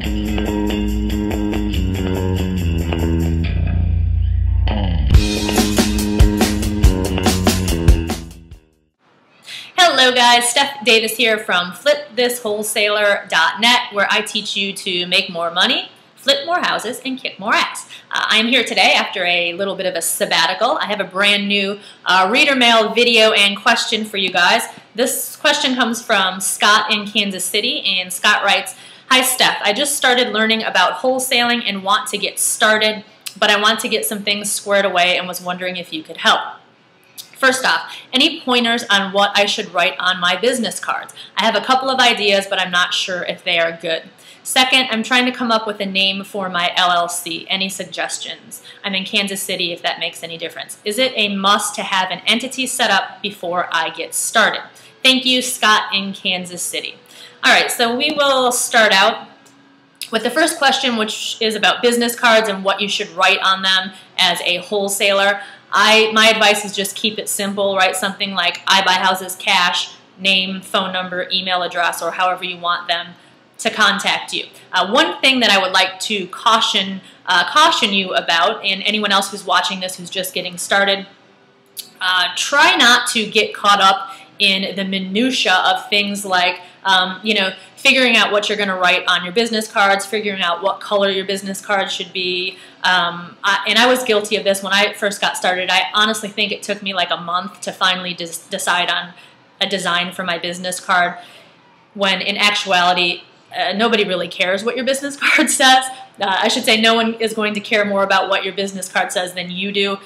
Hello guys, Steph Davis here from flipthiswholesaler.net, where I teach you to make more money, flip more houses, and kick more ass. I'm here today after a little bit of a sabbatical. I have a brand new reader mail video and question for you guys. This question comes from Scott in Kansas City, and Scott writes, "Hi Steph, I just started learning about wholesaling and want to get started, but I want to get some things squared away and was wondering if you could help. First off, any pointers on what I should write on my business cards? I have a couple of ideas, but I'm not sure if they are good. Second, I'm trying to come up with a name for my LLC. Any suggestions? I'm in Kansas City, if that makes any difference. Is it a must to have an entity set up before I get started? Thank you, Scott in Kansas City." All right, so we will start out with the first question, which is about business cards and what you should write on them as a wholesaler. My advice is just keep it simple. Write something like "I buy houses cash," name, phone number, email address, or however you want them to contact you. One thing that I would like to caution you about, and anyone else who's watching this who's just getting started, try not to get caught up in the minutia of things like figuring out what you're going to write on your business cards, figuring out what color your business cards should be. And I was guilty of this when I first got started. I honestly think it took me like a month to finally decide on a design for my business card, when in actuality, nobody really cares what your business card says. I should say no one is going to care more about what your business card says than you do.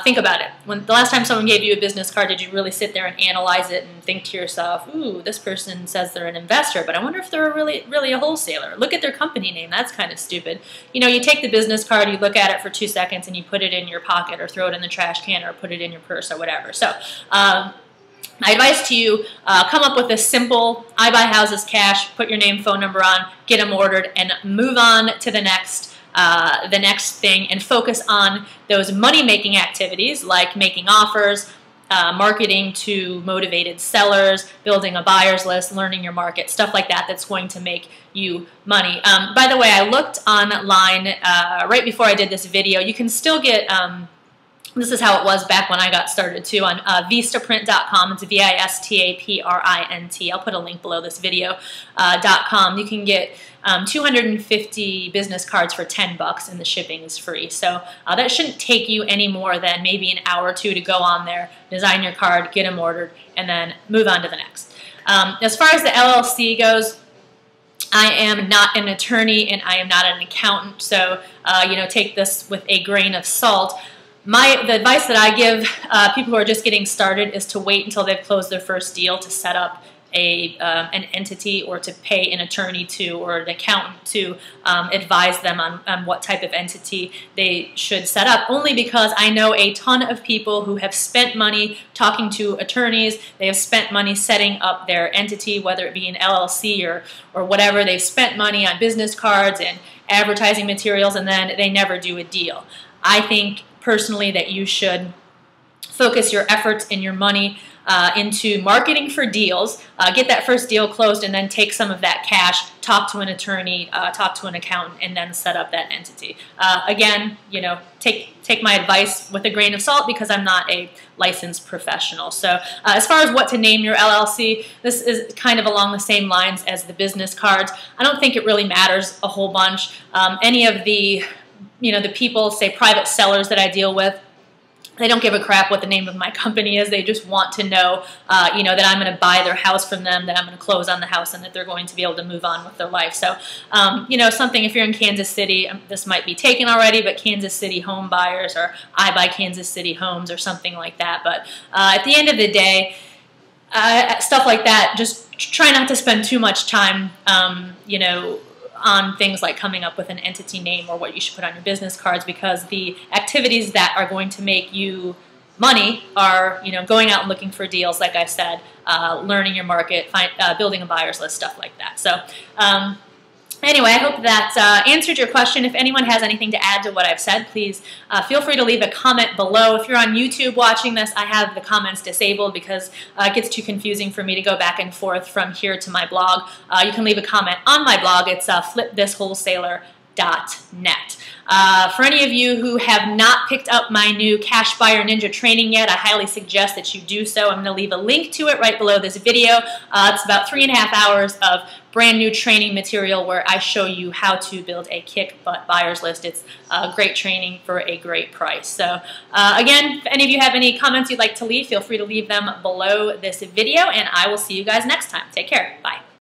Think about it. When the last time someone gave you a business card, did you really sit there and analyze it and think to yourself, "Ooh, this person says they're an investor, but I wonder if they're really a wholesaler. Look at their company name. That's kind of stupid." You take the business card, you look at it for 2 seconds, and you put it in your pocket or throw it in the trash can or put it in your purse or whatever. So my advice to you, come up with a simple "I buy houses cash," put your name, phone number on, get them ordered, and move on to the next thing, and focus on those money-making activities like making offers, marketing to motivated sellers, building a buyer's list, learning your market, stuff like that that's going to make you money. By the way, I looked online right before I did this video. You can still get this is how it was back when I got started too, on vistaprint.com. It's VISTAPRINT. I'll put a link below this video. .com. You can get 250 business cards for $10, and the shipping is free. So that shouldn't take you any more than maybe an hour or two to go on there, design your card, get them ordered, and then move on to the next. As far as the LLC goes, I am not an attorney and I am not an accountant, so take this with a grain of salt. The advice that I give people who are just getting started is to wait until they've closed their first deal to set up an entity, or to pay an attorney to, or an accountant to advise them on what type of entity they should set up. Only because I know a ton of people who have spent money talking to attorneys. They have spent money setting up their entity, whether it be an LLC or whatever. They've spent money on business cards and advertising materials, and then they never do a deal. I think personally that you should focus your efforts and your money into marketing for deals, get that first deal closed, and then take some of that cash, talk to an attorney, talk to an accountant, and then set up that entity. Again, take my advice with a grain of salt, because I'm not a licensed professional. So as far as what to name your LLC, this is kind of along the same lines as the business cards. I don't think it really matters a whole bunch. Any of the the people, say private sellers that I deal with, they don't give a crap what the name of my company is. They just want to know, that I'm going to buy their house from them, that I'm going to close on the house, and that they're going to be able to move on with their life. So, something, if you're in Kansas City, this might be taken already, but Kansas City Home Buyers, or I Buy Kansas City Homes, or something like that. But at the end of the day, stuff like that, just try not to spend too much time, on things like coming up with an entity name or what you should put on your business cards, because the activities that are going to make you money are, going out and looking for deals, like I said, learning your market, building a buyer's list, stuff like that. So Anyway, I hope that answered your question. If anyone has anything to add to what I've said, please feel free to leave a comment below. If you're on YouTube watching this, I have the comments disabled because it gets too confusing for me to go back and forth from here to my blog. You can leave a comment on my blog. It's flipthiswholesaler.net. For any of you who have not picked up my new Cash Buyer Ninja training yet, I highly suggest that you do so. I'm going to leave a link to it right below this video. It's about 3.5 hours of brand new training material where I show you how to build a kick butt buyers list. It's great training for a great price. So again, if any of you have any comments you'd like to leave, feel free to leave them below this video, and I will see you guys next time. Take care. Bye.